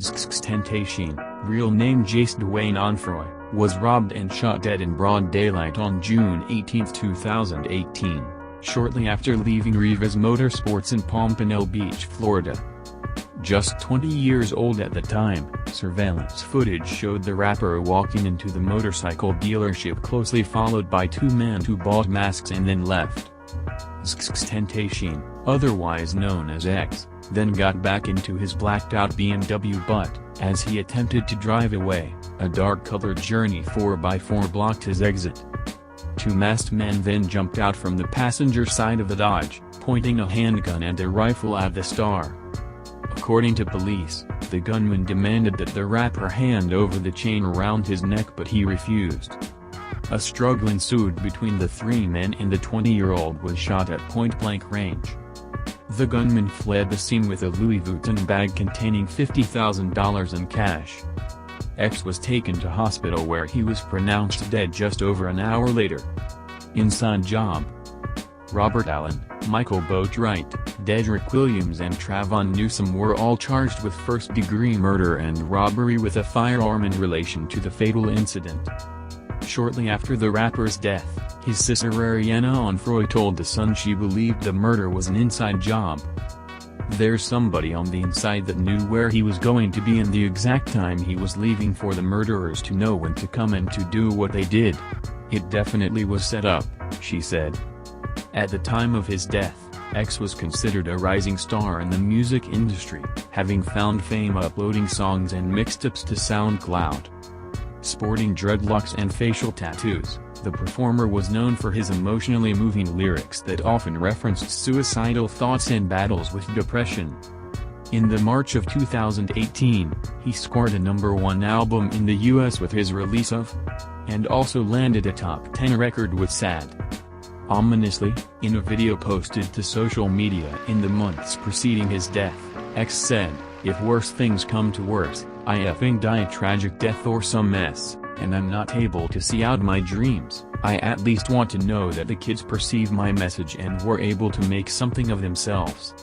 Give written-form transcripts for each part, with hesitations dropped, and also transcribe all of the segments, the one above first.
Xxxtentacion, real name Jace Dwayne Onfroy, was robbed and shot dead in broad daylight on June 18, 2018, shortly after leaving Rivas Motorsports in Pompano Beach, Florida. Just 20 years old at the time, surveillance footage showed the rapper walking into the motorcycle dealership closely followed by two men who bought masks and then left. Xxxtentacion, otherwise known as X, then got back into his blacked-out BMW but, as he attempted to drive away, a dark-colored Journey 4x4 blocked his exit. Two masked men then jumped out from the passenger side of the Dodge, pointing a handgun and a rifle at the star. According to police, the gunman demanded that the rapper hand over the chain around his neck but he refused. A struggle ensued between the three men and the 20-year-old was shot at point-blank range. The gunman fled the scene with a Louis Vuitton bag containing $50,000 in cash. X was taken to hospital where he was pronounced dead just over an hour later. Inside job. Robert Allen, Michael Boatwright, Dedrick Williams and Travon Newsom were all charged with first-degree murder and robbery with a firearm in relation to the fatal incident. Shortly after the rapper's death, his sister Ariana Onfroy told The Sun she believed the murder was an inside job. "There's somebody on the inside that knew where he was going to be and the exact time he was leaving for the murderers to know when to come and to do what they did. It definitely was set up," she said. At the time of his death, X was considered a rising star in the music industry, having found fame uploading songs and mixtapes to SoundCloud. Sporting dreadlocks and facial tattoos, the performer was known for his emotionally moving lyrics that often referenced suicidal thoughts and battles with depression. In the March of 2018, he scored a #1 album in the US with his release of, and also landed a top 10 record with Sad. Ominously, in a video posted to social media in the months preceding his death, X said, "If worse things come to worse, I effing die a tragic death or some mess, and I'm not able to see out my dreams, I at least want to know that the kids perceive my message and were able to make something of themselves.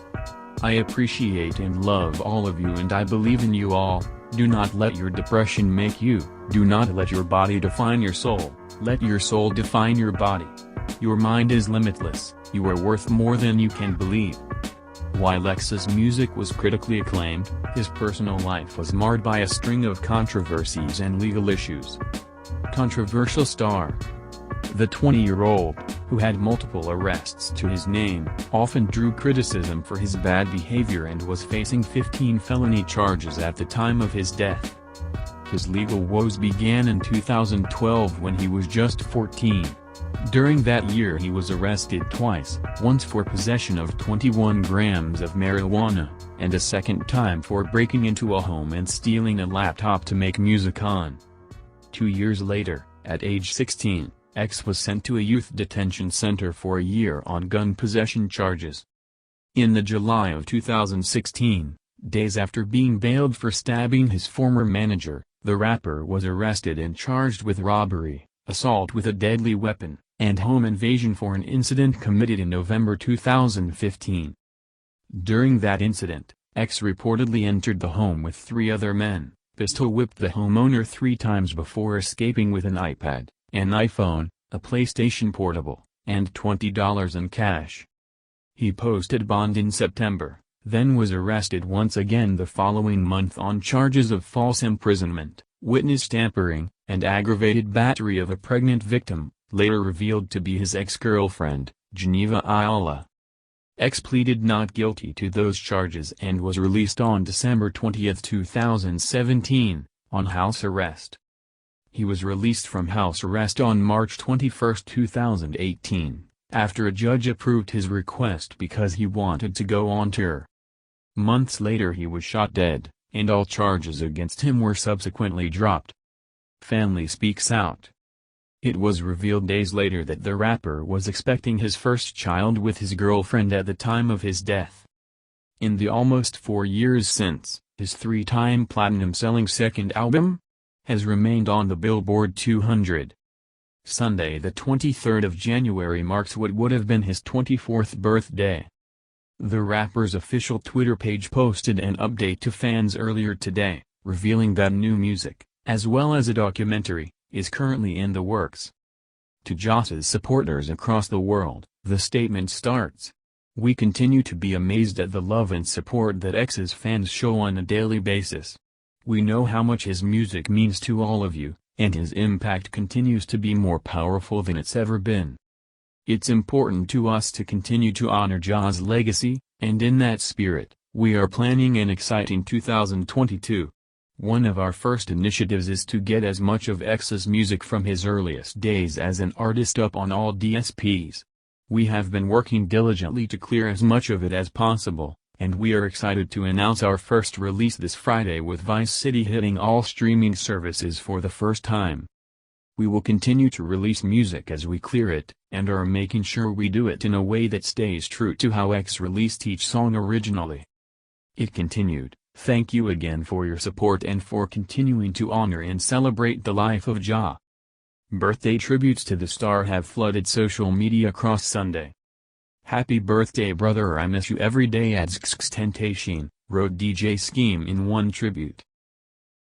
I appreciate and love all of you and I believe in you all. Do not let your depression make you, do not let your body define your soul, let your soul define your body. Your mind is limitless, you are worth more than you can believe." While X's music was critically acclaimed, his personal life was marred by a string of controversies and legal issues. Controversial star. The 20-year-old, who had multiple arrests to his name, often drew criticism for his bad behavior and was facing 15 felony charges at the time of his death. His legal woes began in 2012 when he was just 14. During that year he was arrested twice, once for possession of 21 grams of marijuana, and a second time for breaking into a home and stealing a laptop to make music on. 2 years later, at age 16, X was sent to a youth detention center for a year on gun possession charges. In the July of 2016, days after being bailed for stabbing his former manager, the rapper was arrested and charged with robbery, assault with a deadly weapon, and home invasion for an incident committed in November 2015. During that incident, X reportedly entered the home with 3 other men, pistol-whipped the homeowner 3 times before escaping with an iPad, an iPhone, a PlayStation Portable, and $20 in cash. He posted bond in September, then was arrested once again the following month on charges of false imprisonment, witness tampering, and aggravated battery of a pregnant victim, later revealed to be his ex-girlfriend, Geneva Ayala. X pleaded not guilty to those charges and was released on December 20, 2017, on house arrest. He was released from house arrest on March 21, 2018, after a judge approved his request because he wanted to go on tour. Months later he was shot dead, and all charges against him were subsequently dropped. Family speaks out. It was revealed days later that the rapper was expecting his first child with his girlfriend at the time of his death. In the almost 4 years since, his 3-time platinum-selling second album has remained on the Billboard 200. Sunday the 23rd of January marks what would have been his 24th birthday. The rapper's official Twitter page posted an update to fans earlier today, revealing that new music, as well as a documentary, is currently in the works. To Joss's supporters across the world, the statement starts. We continue to be amazed at the love and support that X's fans show on a daily basis. We know how much his music means to all of you, and his impact continues to be more powerful than it's ever been. It's important to us to continue to honor Ja's legacy, and in that spirit, we are planning an exciting 2022. One of our first initiatives is to get as much of X's music from his earliest days as an artist up on all DSPs. We have been working diligently to clear as much of it as possible, and we are excited to announce our first release this Friday with Vice City hitting all streaming services for the first time. We will continue to release music as we clear it, and are making sure we do it in a way that stays true to how X released each song originally. It continued, "Thank you again for your support and for continuing to honor and celebrate the life of Ja." Birthday tributes to the star have flooded social media across Sunday. "Happy birthday brother, I miss you every day," adds Xxxtentacion, wrote DJ Scheme in one tribute.